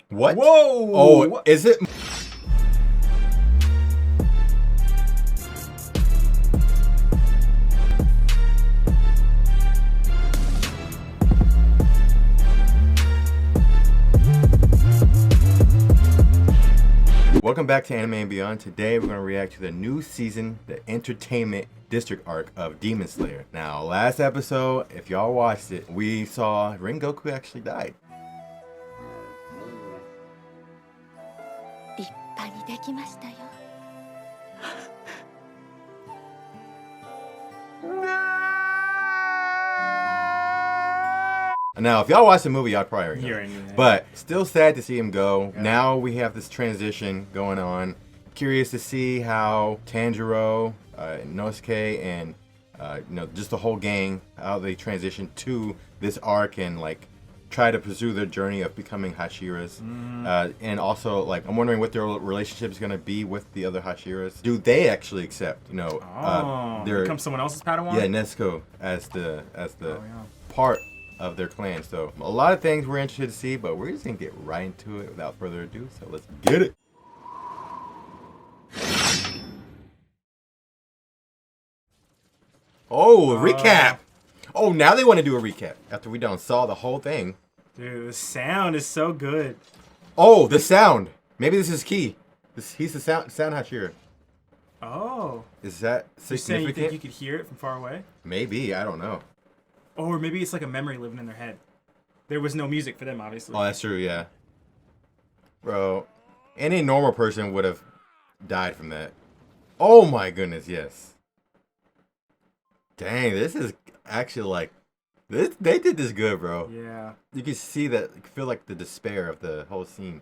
What? Whoa! Oh, is it? Welcome back to Anime and Beyond. Today we're going to react to the new season, the Entertainment District arc of Demon Slayer. Now, last episode, if y'all watched it, we saw Rengoku actually died. 立派にできましたよ。 Now, if y'all watched the movie, y'all probably already know. You're in, But still sad to see him go. Yeah. Now we have this transition going on. Curious to see how Tanjiro, Inosuke, and just the whole gang, how they transition to this arc and like try to pursue their journey of becoming Hashiras. And also, like, I'm wondering what their relationship is going to be with the other Hashiras. Do they actually accept, become someone else's Padawan? Yeah, Nezuko as the part of their clan. So a lot of things we're interested to see, but we're just gonna get right into it without further ado. So let's get it. Oh, recap. Oh, now they want to do a recap after we done saw the whole thing. Dude, the sound is so good. Oh, the sound. Maybe this is key. He's the sound Hashira. Oh. Is that significant? You're saying you think you could hear it from far away? Maybe, I don't know. Or maybe it's like a memory living in their head. There was no music for them, obviously. Oh, that's true, yeah. Bro, any normal person would have died from that. Oh my goodness, yes. Dang, this is actually like... They did this good, bro. Yeah. You can see that, feel like the despair of the whole scene.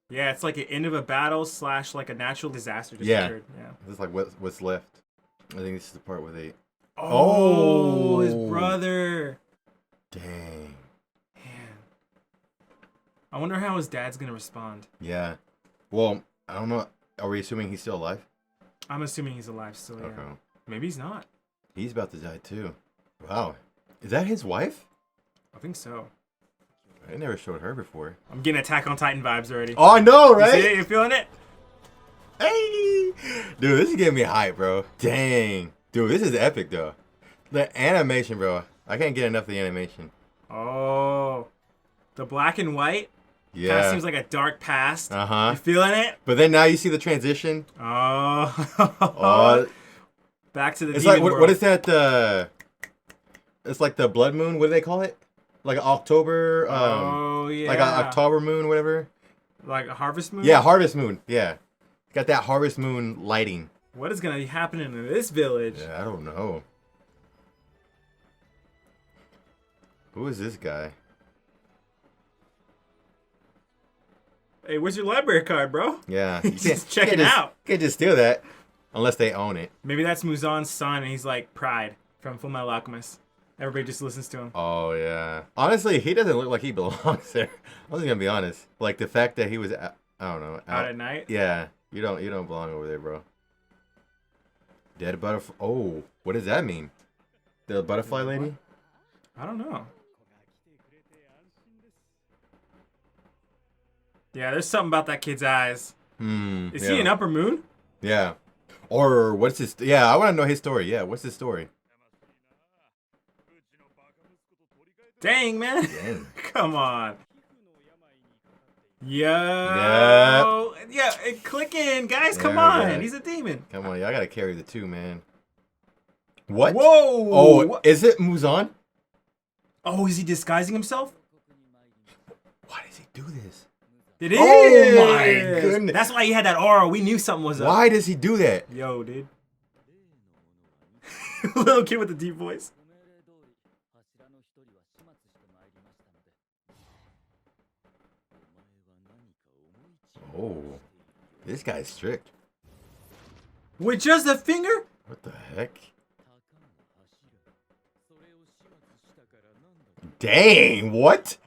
Yeah, it's like an end of a battle / like a natural disaster just yeah. occurred. Yeah. This is like what's left. I think this is the part where they... Oh, his brother. Dang. Man. I wonder how his dad's going to respond. Yeah. Well, I don't know. Are we assuming he's still alive? I'm assuming he's alive still, yeah. Okay. Maybe he's not. He's about to die too. Wow. Is that his wife? I think so. I never showed her before. I'm getting Attack on Titan vibes already. Oh, I know, right? You see it? You feeling it? Hey! Dude, this is getting me hype, bro. Dang. Dude, this is epic, though. The animation, bro. I can't get enough of the animation. Oh. The black and white? Yeah. Kind of seems like a dark past. Uh-huh. You feeling it? But then now you see the transition. Oh. Oh. Back to the It's demon like, world. what is that? It's like the blood moon. What do they call it? Like October? Oh, yeah. Like an October moon, whatever? Like a harvest moon? Yeah, harvest moon. Yeah. Got that harvest moon lighting. What is going to be happening in this village? Yeah, I don't know. Who is this guy? Hey, where's your library card, bro? Yeah. Just check it out. You can't just steal that unless they own it. Maybe that's Muzan's son, and he's like Pride from Fullmetal Alchemist. Everybody just listens to him. Oh, yeah. Honestly, he doesn't look like he belongs there. I'm just going to be honest. Like, the fact that he was, I don't know. Out at night? Yeah. You don't belong over there, bro. Dead butterfly. Oh, what does that mean? The butterfly lady? I don't know. Yeah, there's something about that kid's eyes. Is he an upper moon? Yeah. Or what's his... Yeah, I want to know his story. Yeah, what's his story? Dang, man. Dang. Come on. Yo. Yeah, click in, guys. There Come we on. go. He's a demon. Come on, y'all got to carry the two, man. What? Whoa. Oh, is it Muzan? Oh, is he disguising himself? Why does he do this? It is. Oh, my goodness. That's why he had that aura. We knew something was up. Why does he do that? Yo, dude. Little kid with the deep voice. Oh, this guy's strict. With just a finger? What the heck? Dang, what?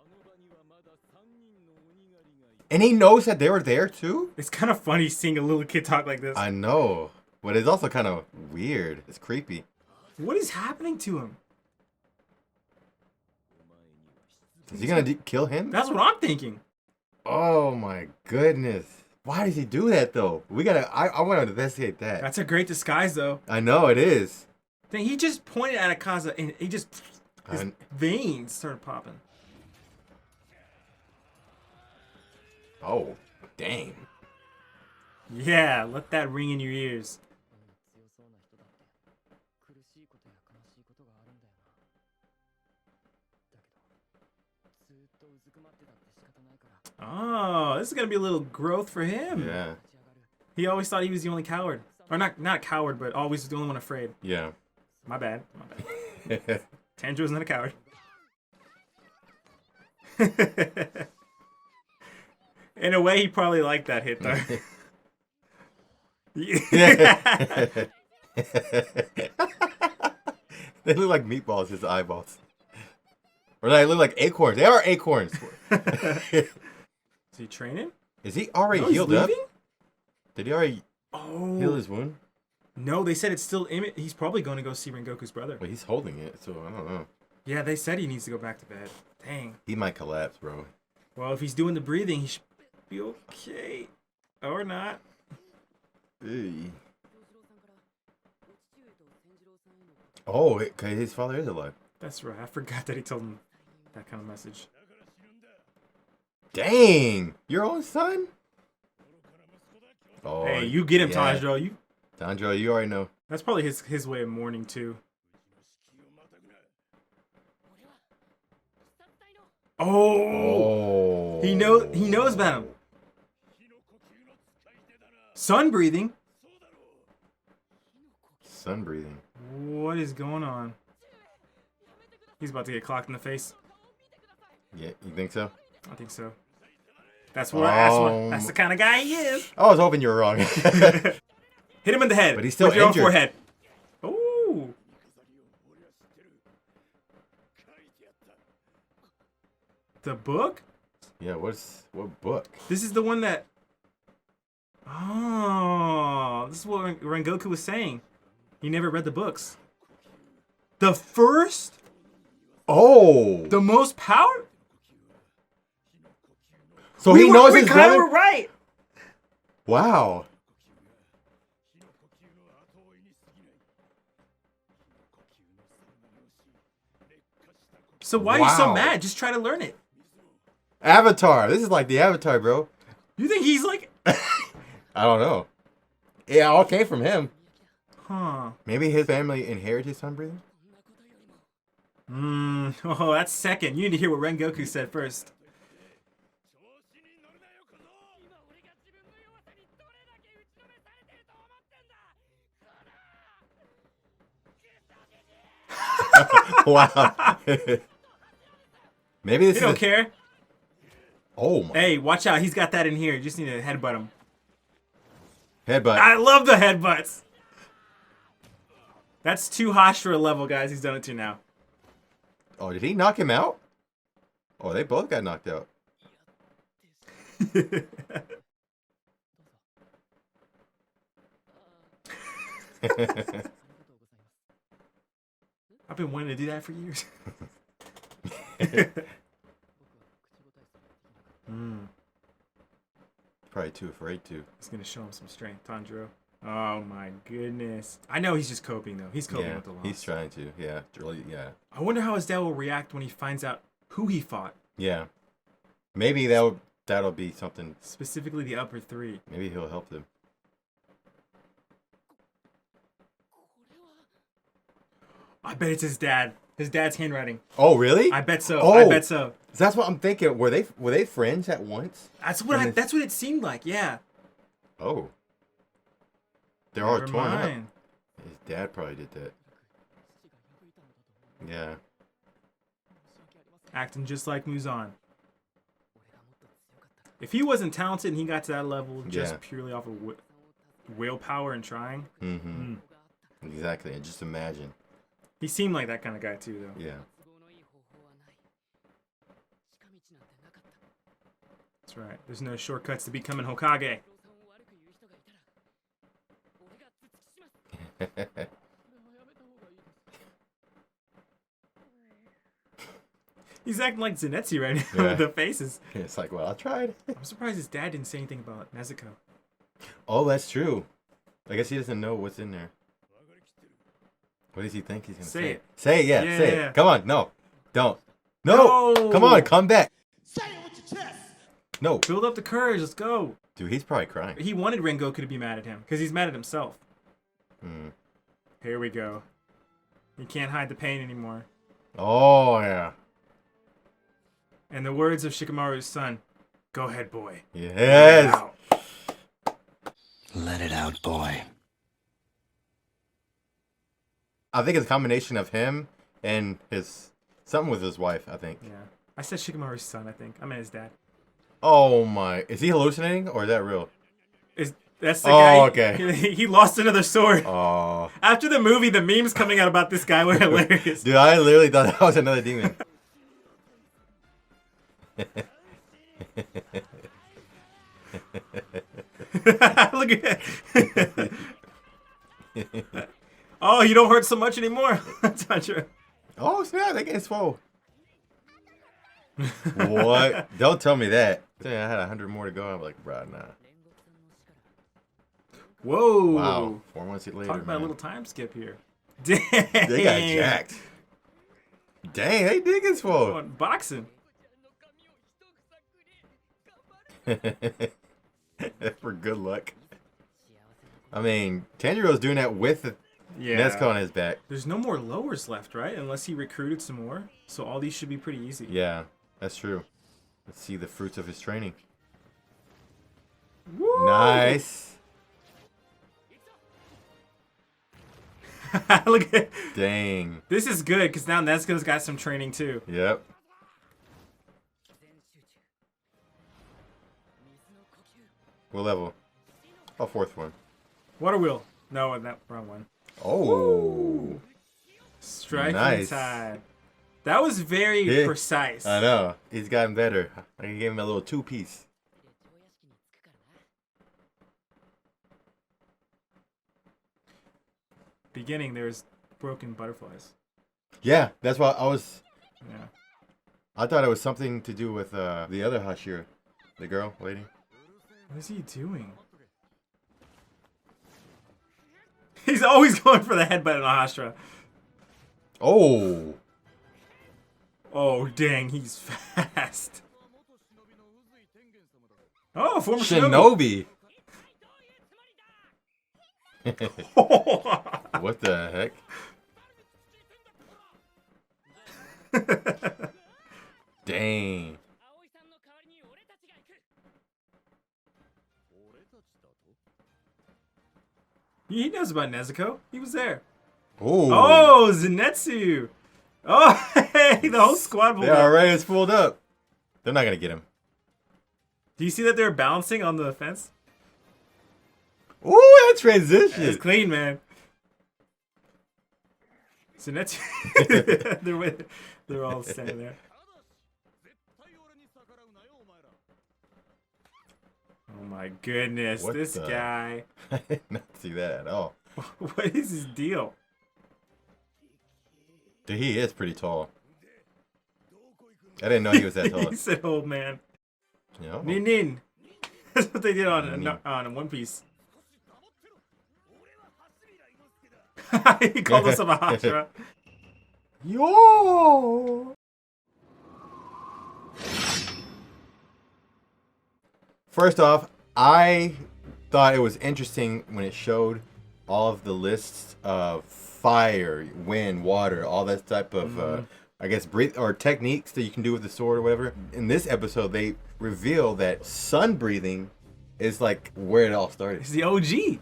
And he knows that they were there too? It's kind of funny seeing a little kid talk like this. I know, but it's also kind of weird. It's creepy. What is happening to him? Is he gonna kill him? That's what I'm thinking. Oh my goodness. Why does he do that though? I want to investigate that. That's a great disguise, though. I know it is. Then he just pointed at Akaza and his veins started popping. Oh, dang. Yeah, let that ring in your ears. Oh, this is gonna be a little growth for him. Yeah. He always thought he was the only coward. Or not a coward, but always the only one afraid. Yeah. My bad. Tanjiro's not a coward. In a way, he probably liked that hit, though. They look like meatballs, his eyeballs. Or they look like acorns. They are acorns. Is he training? Is he already No, healed up? leaving? Did he already Oh. heal his wound? No, they said it's still in it. He's probably going to go see Rengoku's brother. Well, he's holding it, so I don't know. Yeah, they said he needs to go back to bed. Dang. He might collapse, bro. Well, if he's doing the breathing, he should be okay. Or not. Hey. Oh, okay, his father is alive. That's right. I forgot that he told him that kind of message. Dang! Your own son? Oh, Hey, you get him, yeah. Tanjiro. Tanjiro, you already know. That's probably his way of mourning, too. Oh! He knows about him. Sun breathing? Sun breathing. What is going on? He's about to get clocked in the face. Yeah, you think so? I think so. That's the kind of guy he is. I was hoping you were wrong. Hit him in the head. But he's still with your injured. own forehead. Ooh. The book? Yeah, what book? This is the one that... Oh, this is what Rengoku was saying. He never read the books. The first? Oh! The most power? So he knows his we kind of brother? were right. Wow. So why are you so Wow. mad? Just try to learn it. Avatar. This is like the Avatar, bro. You think he's like... I don't know. It all came from him. Huh. Maybe his family inherited his sun breathing? Oh, that's second. You need to hear what Rengoku said first. Wow. Maybe this He is don't care. Oh my. Hey, watch out. He's got that in here. You just need to headbutt him. Headbutt. I love the headbutts. That's 2 Hashira level, guys. He's done it to now. Oh, did he knock him out? Oh, they both got knocked out. I've been wanting to do that for years. Probably too afraid to. He's going to show him some strength, Tanjiro. Oh my goodness. I know he's just coping, though. He's coping with the loss. He's trying to. Yeah, really. Yeah. I wonder how his dad will react when he finds out who he fought. Yeah. Maybe that'll be something. Specifically the upper 3. Maybe he'll help them. I bet it's his dad. His dad's handwriting. Oh, really? I bet so. Oh. I bet so. That's what I'm thinking. Were they friends at once? That's what that's what it seemed like. Yeah. Oh. They're all Never torn up. mind. His dad probably did that. Yeah. Acting just like Muzan. If he wasn't talented and he got to that level just Yeah. purely off of willpower and trying, Mm-hmm. Exactly. And just imagine. he seemed like that kind of guy too, though. Yeah. That's right. There's no shortcuts to becoming Hokage. He's acting like Zenitsu right now with the faces. It's like, well, I tried. I'm surprised his dad didn't say anything about Nezuko. Oh, that's true. I guess he doesn't know what's in there. What does he think he's gonna say? Say it. Say it, yeah, Yeah, say yeah. it. Come on, no. Don't. No! No! Come on, come back. Say it with your chest. No. Build up the courage. Let's go. Dude, he's probably crying. He wanted Rengoku to be mad at him because he's mad at himself. Hmm. Here we go. He can't hide the pain anymore. Oh, yeah. And the words of Shikamaru's son, go ahead, boy. Yes. Wow. Let it out, boy. I think it's a combination of him and something with his wife, I think. Yeah. I said Shikamaru's son, I think. I meant his dad. Oh my. Is he hallucinating or is that real? That's the guy. Okay. He lost another sword. Oh. After the movie, the memes coming out about this guy were hilarious. Dude, I literally thought that was another demon. Look at that. Oh, you don't hurt so much anymore. Tanjiro. Oh, snap. They getting swole. What? Don't tell me that. I had 100 more to go. I'm like, bro, nah. Whoa. Wow. 4 months later, Talk about man. a little time skip here. Dang. They got jacked. Dang, they did get swole. Oh, boxing. For good luck. I mean, Tanjiro's doing that with Yeah. Nezuko on his back. There's no more lowers left, right? Unless he recruited some more. So all these should be pretty easy. Yeah, that's true. Let's see the fruits of his training. Woo! Nice. Look at Dang. this is good because now Nezuko's got some training too. Yep. What level? Oh, 4th one. Water wheel. No, that wrong one. Oh. Striking Nice. time. That was very Yeah. precise. I know. He's gotten better. I gave him a little 2-piece. Beginning, there's broken butterflies. Yeah, that's why I was... Yeah. I thought it was something to do with the other Hashira. The girl, lady. What is he doing? He's always going for the headbutt in Hashira. Oh. Oh, dang, he's fast. Oh, former Shinobi. Shinobi. What the heck? Dang. He knows about Nezuko. He was there. Ooh. Oh, Zenitsu. Oh, hey, the whole squad pulled They up. already is pulled up. They're not going to get him. Do you see that they're bouncing on the fence? Ooh, that transition. It's clean, man. Zenitsu. they're all standing there. Oh my goodness, What this the- guy. I did not see that at all. What is his deal? Dude, he is pretty tall. I didn't know he was that tall. He said old man. You know? Nin nin. That's what they did Nin. on One Piece. He called us a Hashira. Yo! First off, I thought it was interesting when it showed all of the lists of fire, wind, water, all that type of, I guess, breathe or techniques that you can do with the sword or whatever. In this episode, they reveal that sun breathing is like where it all started. He's the OG.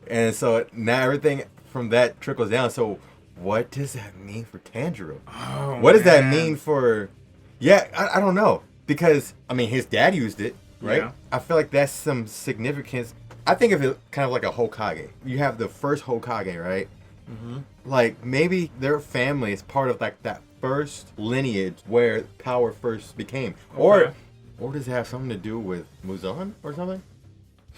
And so now everything from that trickles down. So what does that mean for Tanjiro? Oh, What does that man. mean for... Yeah, I don't know. Because, I mean, his dad used it, right? Yeah. I feel like that's some significance. I think of it kind of like a Hokage. You have the first Hokage, right? Mm-hmm. Like, maybe their family is part of, like, that first lineage where power first became. Okay. Or does it have something to do with Muzan or something?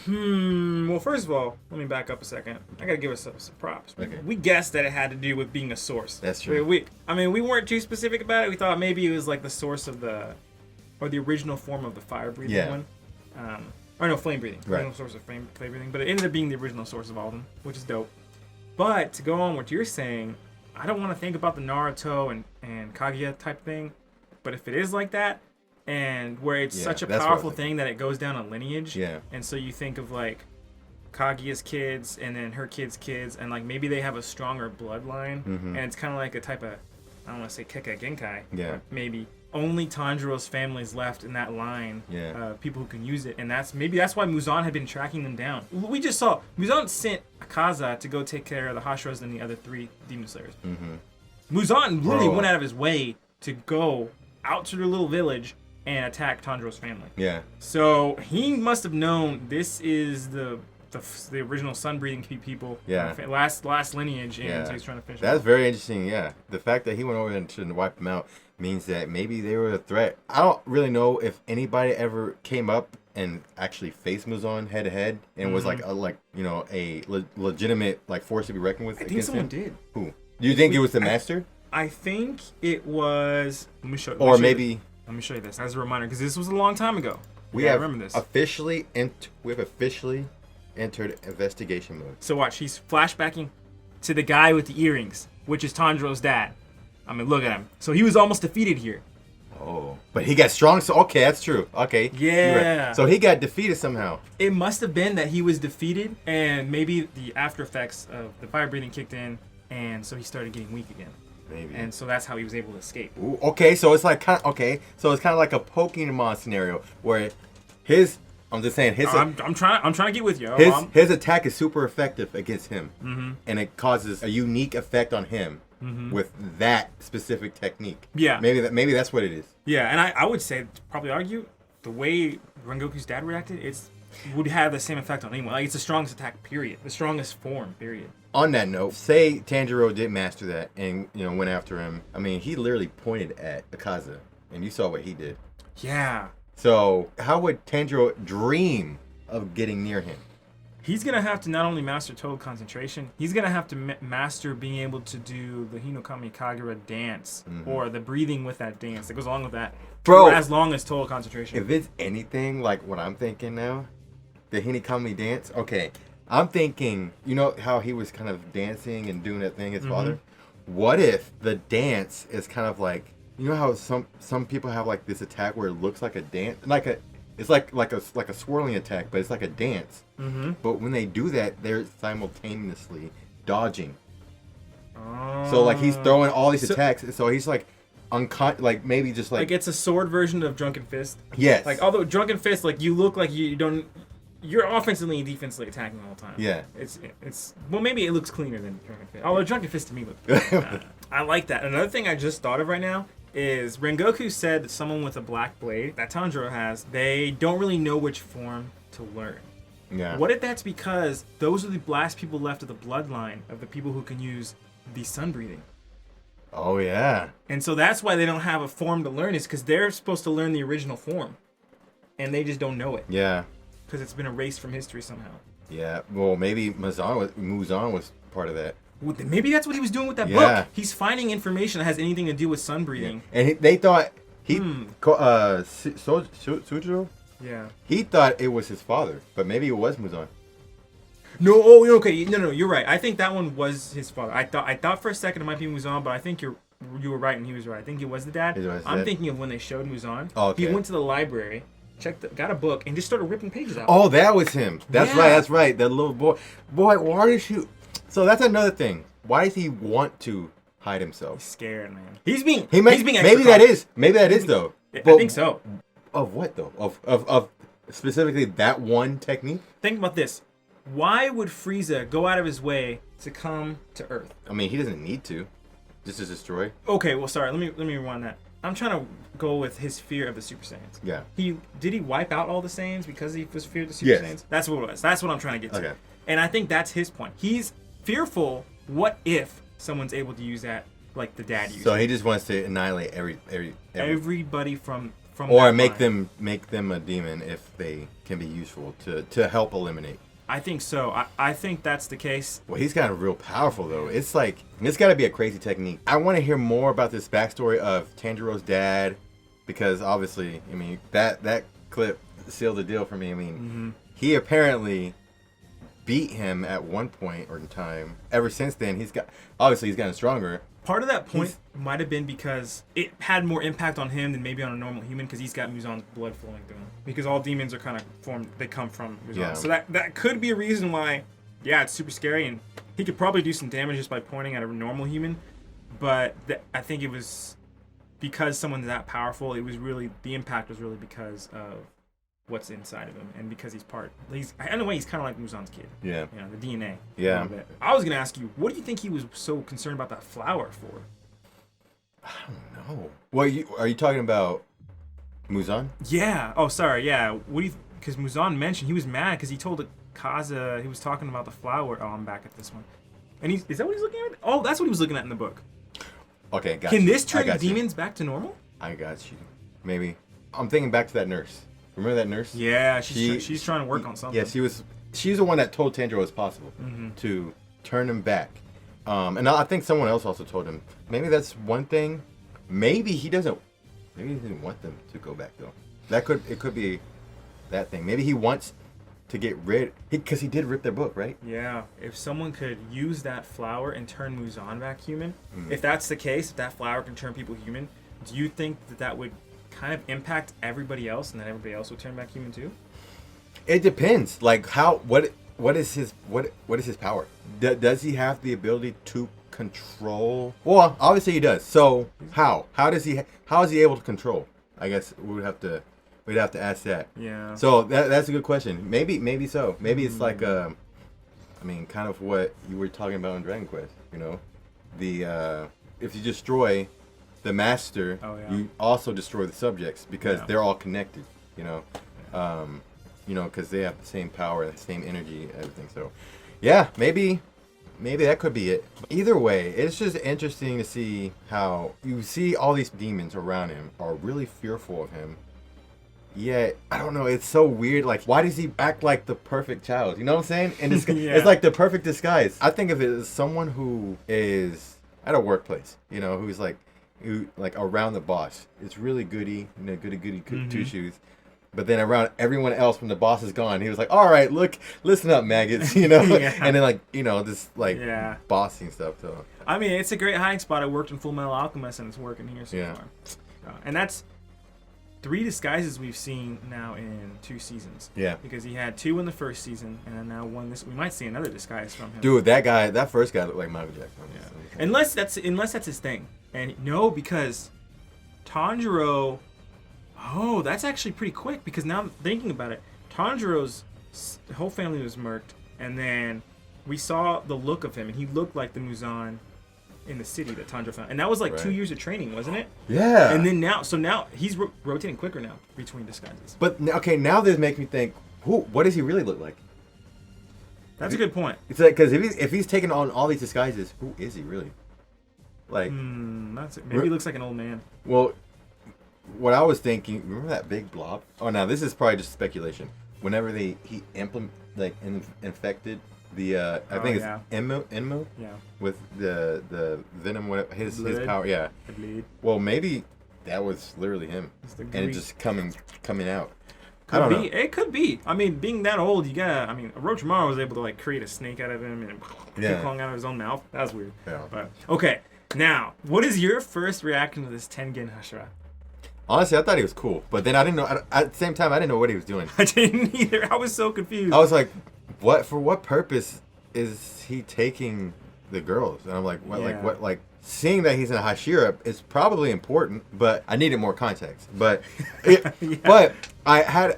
Well, first of all, let me back up a second. I gotta give us some props. Okay. We guessed that it had to do with being a source. That's true. We weren't too specific about it. We thought maybe it was like the source of the original form of the fire breathing one. Or no, flame breathing. Right. Original source of flame breathing. But it ended up being the original source of all of them, which is dope. But to go on what you're saying, I don't want to think about the Naruto and Kaguya type thing. But if it is like that, and where it's such a that's what I powerful think. thing that it goes down a lineage, Yeah. and so you think of like Kaguya's kids and then her kids, and like maybe they have a stronger bloodline, and it's kind of like a type of, I don't want to say Kekkei Genkai, Yeah. but maybe only Tanjiro's family's left in that line, people who can use it, and that's why Muzan had been tracking them down. We just saw Muzan sent Akaza to go take care of the Hashiras and the other 3 Demon Slayers. Muzan really went out of his way to go out to their little village and attack Tanjiro's family. Yeah. So he must have known this is the original sun-breathing people. Yeah. Last lineage, and so he's trying to finish. That's very interesting. Yeah. The fact that he went over and shouldn't wipe them out means that maybe they were a threat. I don't really know if anybody ever came up and actually faced Muzan head to head and was like a legitimate like force to be reckoned with. I think someone did. Who? Do you think it was the master? I think it was. Let me show. Or maybe. Let me show you this as a reminder, because this was a long time ago. We I have remember this. officially entered investigation mode. So watch, he's flashbacking to the guy with the earrings, which is Tanjiro's dad. I mean, look at him. So he was almost defeated here. Oh, but he got strong. So okay, that's true. Okay. Yeah. You're right. So he got defeated somehow. It must have been that he was defeated, and maybe the after effects of the fire breathing kicked in, and so he started getting weak again. Maybe. And so that's how he was able to escape. Ooh, okay, so it's like kind of like a Pokemon scenario where his. I'm just saying his. I'm trying to get with you. His attack is super effective against him, and it causes a unique effect on him with that specific technique. Yeah. Maybe that's what it is. Yeah, and I would say, probably argue, the way Rengoku's dad reacted, would have the same effect on anyone. Like, it's the strongest attack, period. The strongest form, period. On that note, say Tanjiro did master that and went after him. I mean, he literally pointed at Akaza, and you saw what he did. Yeah. So how would Tanjiro dream of getting near him? He's going to have to not only master total concentration, he's going to have to master being able to do the Hinokami Kagura dance, or the breathing with that dance that goes along with that. Bro, for as long as total concentration. If it's anything like what I'm thinking now, the Hinokami dance, okay, I'm thinking, you know how he was kind of dancing and doing that thing, his father? What if the dance is kind of like, you know how some people have like this attack where it looks like a dance, it's like a swirling attack, but it's like a dance. But when they do that, they're simultaneously dodging. So like he's throwing all these attacks, so he's like maybe just like it's a sword version of Drunken Fist. Yes. Like, although Drunken Fist, like, you look like you're offensively and defensively attacking all the time. Yeah. It's well, maybe it looks cleaner than Drunken Fist. Although Drunken Fist to me looks I like that. Another thing I just thought of right now is Rengoku said that someone with a black blade that Tanjiro has, they don't really know which form to learn. Yeah. What if that's because those are the last people left of the bloodline of the people who can use the sun breathing? Oh yeah. And so that's why they don't have a form to learn, is because they're supposed to learn the original form, and they just don't know it. Yeah. Because it's been erased from history somehow. Yeah. Well, maybe Muzan was part of that. Well, maybe that's what he was doing with that Yeah. book. He's finding information that has anything to do with sun breathing. Yeah. And they thought Sujiro. Yeah. He thought it was his father, but maybe it was Muzan. No, okay, no, you're right. I think that one was his father. I thought for a second it might be Muzan, but I think you were right and he was right. I think it was the dad. I'm thinking of when they showed Muzan. Oh, okay. He went to the library, got a book, and just started ripping pages out. Oh, that was him. That's Yeah. right. That's right. That little boy. Boy, why did you? So that's another thing. Why does he want to hide himself? He's scared, man. He's being Maybe extra that is. Maybe that is though. I But think so. Of what though? Of specifically that one technique? Think about this. Why would Frieza go out of his way to come to Earth? I mean, he doesn't need to. Just to destroy. Okay, well, sorry. Let me rewind that. I'm trying to go with his fear of the Super Saiyans. Yeah. Did he wipe out all the Saiyans because he was feared of the Super Yes. Saiyans? That's what it was. That's what I'm trying to get to. Okay. And I think that's his point. He's fearful. What if someone's able to use that like the dad used? So he just wants to annihilate every everybody from from or that make line. them a demon if they can be useful to help eliminate. I think so. I think that's the case. Well, he's got a real powerful though. It's like it's got to be a crazy technique. I want to hear more about this backstory of Tanjiro's dad, because obviously, I mean that clip sealed the deal for me. I mean, he apparently beat him at one point or in time. Ever since then, he's gotten stronger. Part of that point might have been because it had more impact on him than maybe on a normal human, because he's got Muzan's blood flowing through him. Because all demons are kind of formed, they come from Muzan. Yeah. So that could be a reason why, yeah, it's super scary, and he could probably do some damage just by pointing at a normal human. But I think it was because someone's that powerful, the impact was really because of what's inside of him, and because in a way he's kind of like Muzan's kid. Yeah. You know, the DNA. Yeah. A little bit. I was gonna ask you, what do you think he was so concerned about that flower for? I don't know. Well, are you talking about Muzan? Yeah. Oh, sorry. Yeah. What do you? Because Muzan mentioned he was mad because he told Akaza he was talking about the flower. Oh, I'm back at this one. And is that what he's looking at? Oh, that's what he was looking at in the book. Okay, got Can you. this I turn got you. demons back to normal? I got you. Maybe. I'm thinking back to that nurse. Remember that nurse? Yeah, she's trying to work on something. Yeah, she's the one that told Tanjiro it's possible to turn him back. And I think someone else also told him. Maybe that's one thing. Maybe he didn't want them to go back though. It could be that thing. Maybe he wants to get rid, because he did rip their book, right? Yeah. If someone could use that flower and turn Muzan back human, if that's the case, if that flower can turn people human, do you think that would kind of impact everybody else, and then everybody else would turn back human too? It depends. Like what is his power? Does he have the ability to control? Well, obviously he does. So how is he able to control? I guess we'd have to ask that. Yeah. So that's a good question. Maybe so. Maybe it's like I mean, kind of what you were talking about in Dragon Quest. You know, if you destroy the master, you also destroy the subjects, because they're all connected. You know, because they have the same power, the same energy, everything. So, yeah, maybe that could be it. Either way, it's just interesting to see how you see all these demons around him are really fearful of him. Yet, I don't know, it's so weird. Like, why does he act like the perfect child? You know what I'm saying? And it's like the perfect disguise. I think of it as someone who is at a workplace, you know, who's like around the boss. It's really goody, you know, goody two shoes. But then around everyone else, when the boss is gone, he was like, all right, look, listen up, maggots, you know? And then, like, you know, this, like, bossing stuff. So I mean, it's a great hiding spot. It worked in Full Metal Alchemist, and it's working here so far. And that's 3 disguises we've seen now in 2 seasons. Yeah. Because he had 2 in the first season, and then now 1 this. We might see another disguise from him. Dude, that first guy looked like Michael Jackson. Yeah. Unless that's his thing. And no, because Tanjiro. Oh, that's actually pretty quick, because now I'm thinking about it, Tanjiro's whole family was murked, and then we saw the look of him, and he looked like the Muzan in the city that Tanjiro found. And that was like 2 years of training, wasn't it? Yeah. And then now he's rotating quicker now between disguises. But, okay, now this makes me think, what does he really look like? That's a good point. It's like, because if he's taking on all these disguises, who is he really? Like, that's it. Maybe he looks like an old man. Well, what I was thinking, remember that big blob? Oh, now this is probably just speculation. Whenever he infected the I think it's Enmu with the venom, whatever, his power, The bleed. Well, maybe that was literally him, and it just coming out. I don't know. It could be. I mean, being that old, Orochimaru was able to like create a snake out of him and keep calling out of his own mouth. That was weird. Yeah. But okay, now what is your first reaction to this Tengen Hashira? Honestly, I thought he was cool, but then I didn't know. At the same time, I didn't know what he was doing. I didn't either. I was so confused. I was like, for what purpose is he taking the girls? And I'm like, what? Like, seeing that he's in a Hashira is probably important, but I needed more context. But, but I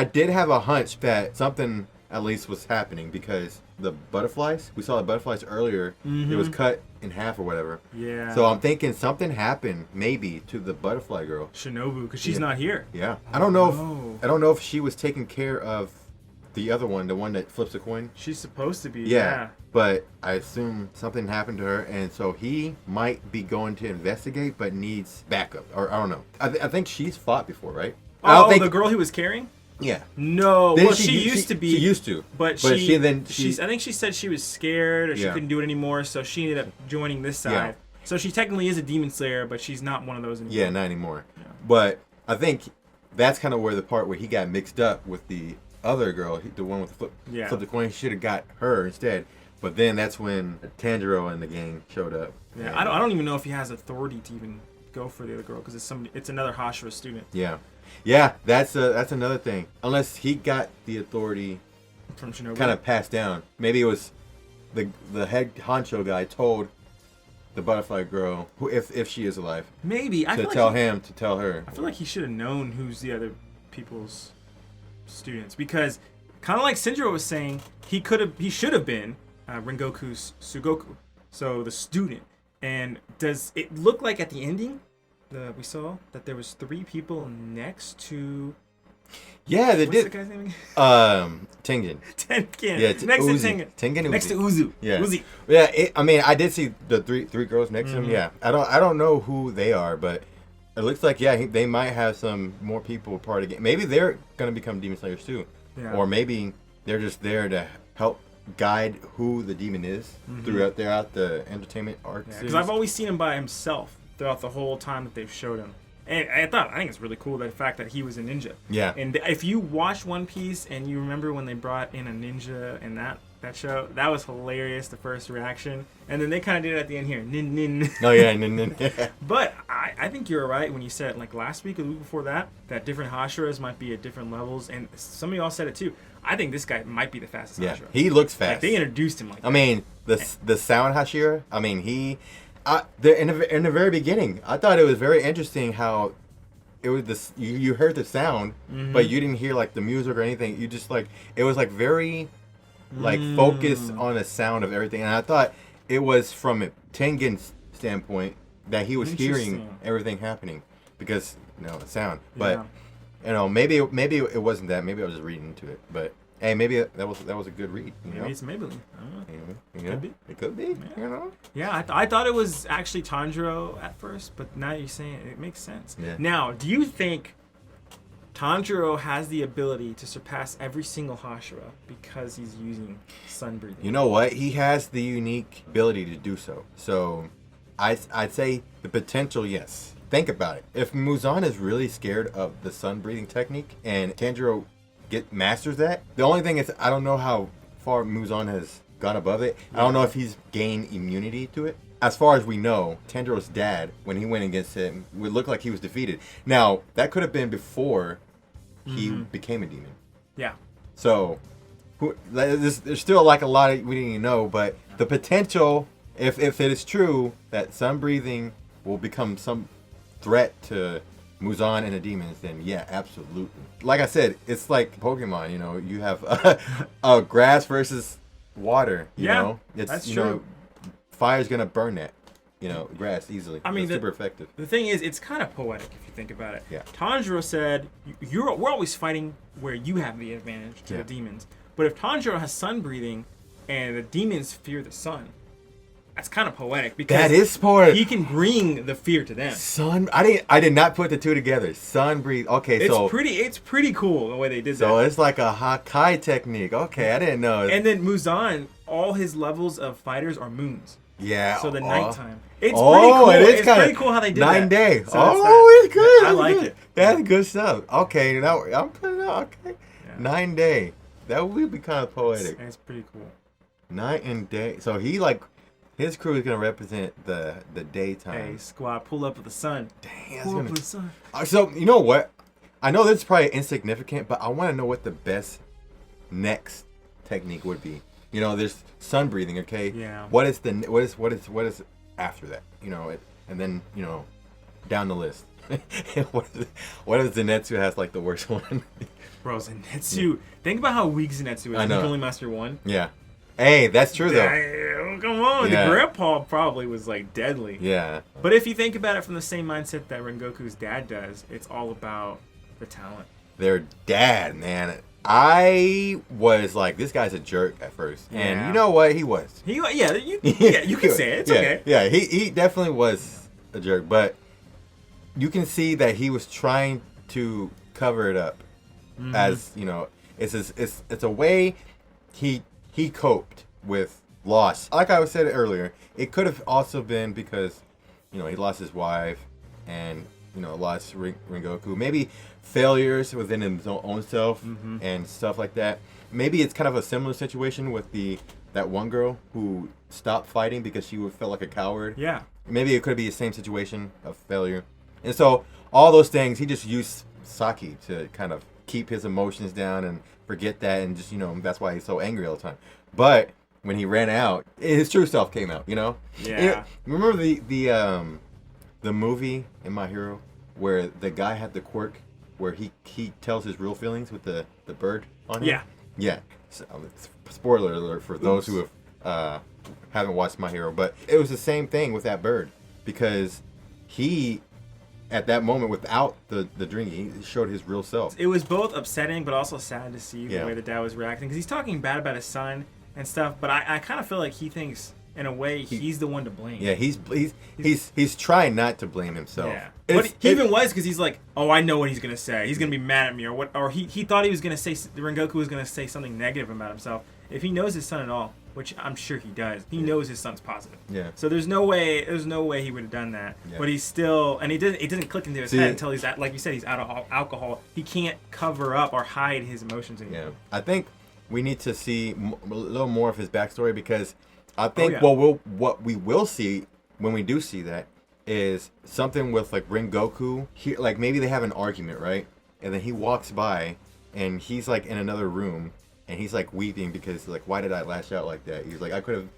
did have a hunch that something at least was happening, because the butterflies, we saw the butterflies earlier. It was cut in half or whatever. Yeah. So I'm thinking something happened maybe to the butterfly girl, Shinobu, because she's not here. Yeah. I don't know if she was taking care of the other one, the one that flips a coin. She's supposed to be. Yeah. But I assume something happened to her, and so he might be going to investigate, but needs backup, or I don't know. I think she's fought before, right? I don't think the girl he was carrying? Yeah. No. Then Well, she used to be. She used to. But she I think she said she was scared or she couldn't do it anymore, so she ended up joining this side. Yeah. So she technically is a demon slayer, but she's not one of those anymore. Yeah, not anymore. Yeah. But I think that's kind of where the part where he got mixed up with the other girl, the one with the flip the coin. He should have got her instead. But then that's when Tanjiro and the gang showed up. Yeah, I don't even know if he has authority to even go for the other girl because it's another Hashira student. Yeah. Yeah, that's another thing. Unless he got the authority From Shinobi. kind of passed down. Maybe it was the head honcho guy told the butterfly girl, who if she is alive, Maybe. to tell her. I feel like he should have known who's the other people's students because, kind of like Shinjiro was saying, he should have been Rengoku's Sugoku, so the student. And does it look like at the ending, we saw that there was 3 people next to? Yeah, they What's did. the guy's name again? Tengen. Tengen. Yeah, next Uzi. to Tengen. Tengen Uzi. Next to Uzu. Yeah. Uzi. Yeah, I mean, I did see the three girls next to him. Yeah, I don't know who they are, but it looks like they might have some more people part of the game. Maybe they're gonna become demon slayers too, or maybe they're just there to help guide who the demon is throughout the entertainment arc. Because I've always seen him by himself throughout the whole time that they've showed him. And I think it's really cool, the fact that he was a ninja. Yeah. And if you watch One Piece and you remember when they brought in a ninja in that show, that was hilarious, the first reaction. And then they kind of did it at the end here. Nin, nin. Oh, yeah. Yeah. But I think you're right when you said, like last week or the week before that different Hashiras might be at different levels. And some of y'all said it too. I think this guy might be the fastest Hashira. He looks fast. Like, they introduced him like that. I mean, the sound Hashira, I mean, in the very beginning, I thought it was very interesting how it was this. You heard the sound, but you didn't hear like the music or anything. You just like it was like very like focused on the sound of everything. And I thought it was from Tengen's standpoint that he was hearing everything happening because the sound. But maybe it wasn't that. Maybe I was just reading into it. But hey, maybe that was a good read. Maybe it's Maybelline. I don't know. Could be. It could be. Yeah. Yeah, I thought it was actually Tanjiro at first, but now you're saying it makes sense. Yeah. Now, do you think Tanjiro has the ability to surpass every single Hashira because he's using sun breathing? You know what? He has the unique ability to do so. So, I'd say the potential, yes. Think about it. If Muzan is really scared of the sun breathing technique and Tanjiro masters that, the only thing is I don't know how far Muzan has gone above it. I don't know if he's gained immunity to it. As far as we know, Tanjiro's dad, when he went against him, would look like he was defeated. Now, that could have been before he became a demon. Yeah. So, there's still like a lot we didn't even know, but the potential, if it is true that sun breathing will become some threat to Muzan and the demons, then yeah, absolutely. Like I said, it's like Pokemon. You have grass versus water. You know, that's true. Fire's gonna burn that. Grass easily. I mean, it's super effective. The thing is, it's kind of poetic if you think about it. Yeah. Tanjiro said, we're always fighting where you have the advantage to the demons. But if Tanjiro has sun breathing and the demons fear the sun, that's kind of poetic because that is poetic. He can bring the fear to them. Sun. I did not put the two together. Sun breathe. Okay, it's pretty cool the way they did that. So it's like a Hakai technique. Okay, I didn't know. And then Muzan, all his levels of fighters are moons. Yeah. So the nighttime. It's pretty cool. It's pretty cool how they did 9 that. day. So it's good. I like it. That's good stuff. Okay, now I'm putting it out. Okay. Yeah. 9 day. That would be kind of poetic. It's pretty cool. Night and day. So his crew is gonna represent the daytime. Hey, squad, pull up with the sun. Dang, pull up with the sun. So you know what? I know this is probably insignificant, but I want to know what the best next technique would be. There's sun breathing. Okay. Yeah. What is after that? And then down the list. what is Zenitsu has like the worst one? Bro, Zenitsu. Think about how weak Zenitsu is. I know. He can only master one. Yeah. Hey, that's true though. Damn, come on. Yeah. The grandpa probably was like deadly. Yeah. But if you think about it from the same mindset that Rengoku's dad does, it's all about the talent. Their dad, man. I was like, this guy's a jerk at first, and you know what? He was. You can say it. It's okay. Yeah, he definitely was a jerk, but you can see that he was trying to cover it up, as you know, it's a way he coped with loss. Like I said earlier, it could have also been because he lost his wife, and lost Rengoku. Maybe failures within his own self and stuff like that. Maybe it's kind of a similar situation with that one girl who stopped fighting because she felt like a coward. Yeah. Maybe it could be the same situation of failure. And so all those things, he just used sake to kind of keep his emotions down and forget that, and just that's why he's so angry all the time. But when he ran out, his true self came out. Yeah. Remember the movie in My Hero where the guy had the quirk where he tells his real feelings with the bird on him? Yeah. So, spoiler alert for those who haven't watched My Hero, but it was the same thing with that bird, because he, at that moment, without the drinking, he showed his real self. It was both upsetting but also sad to see the way the dad was reacting, because he's talking bad about his son and stuff, but I kind of feel like he thinks, in a way, he's the one to blame. Yeah, he's trying not to blame himself. Yeah, but he even was, because he's like, oh, I know what he's gonna say. He's gonna be mad at me, or he thought he was gonna say, Rengoku was gonna say something negative about himself. If he knows his son at all, which I'm sure he does, he knows his son's positive. Yeah. So there's no way he would have done that. Yeah. But he's still, and it didn't click into his head until he's like you said, he's out of alcohol. He can't cover up or hide his emotions anymore. Yeah. I think we need to see a little more of his backstory, because I think what we will see when we do see that is something with like Rengoku. Like maybe they have an argument, right? And then he walks by and he's like in another room and he's like weeping because like, why did I lash out like that? He's like, I could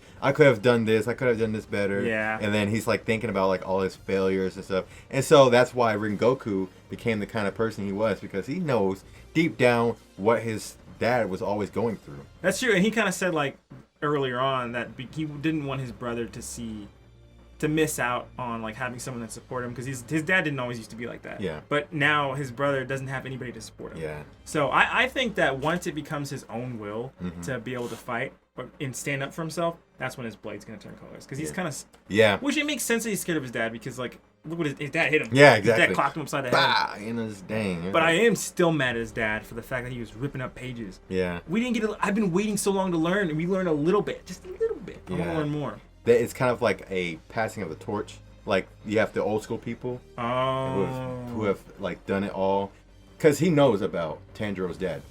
have done this. I could have done this better. Yeah. And then he's like thinking about like all his failures and stuff. And so that's why Rengoku became the kind of person he was, because he knows deep down what his dad was always going through. That's true. And he kind of said like earlier on that he didn't want his brother to miss out on like having someone that support him, because his dad didn't always used to be like that. Yeah. But now his brother doesn't have anybody to support him. Yeah. So I think that once it becomes his own will to be able to fight and stand up for himself, that's when his blade's gonna turn colors. Because he's kind of which it makes sense that he's scared of his dad, because like look what his dad hit him. Yeah, exactly. His dad clocked him upside the head. Dang. But I am still mad at his dad for the fact that he was ripping up pages. Yeah. We didn't get. I've been waiting so long to learn, and we learned a little bit, just a little bit. I want to learn more. It's kind of like a passing of the torch. Like you have the old school people who have like done it all, because he knows about Tanjiro's dad.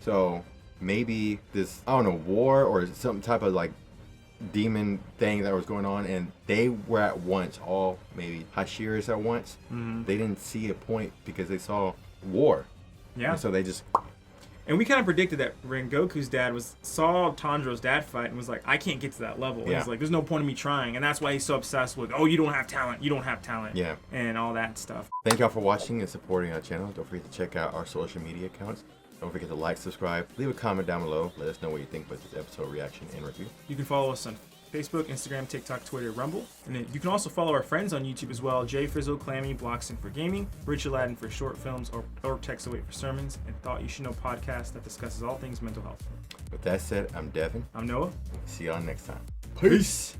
So maybe this, I don't know, war or some type of like demon thing that was going on, and they were at once all maybe Hashiras at once. They didn't see a point because they saw war. Yeah. And so they just. And we kind of predicted that Rengoku's dad saw Tanjiro's dad fight and was like, I can't get to that level. Yeah. He's like, there's no point in me trying. And that's why he's so obsessed with, oh, you don't have talent. You don't have talent. Yeah. And all that stuff. Thank y'all for watching and supporting our channel. Don't forget to check out our social media accounts. Don't forget to like, subscribe, leave a comment down below. Let us know what you think about this episode reaction and review. You can follow us on Facebook, Instagram, TikTok, Twitter, Rumble. And then you can also follow our friends on YouTube as well. Jfrizl, Klamii, Bloxtun for gaming, Rich Aladdin for short films, or Text Away for sermons, and Thought You Should Know podcast that discusses all things mental health. With that said, I'm Devin. I'm Noah. See y'all next time. Peace.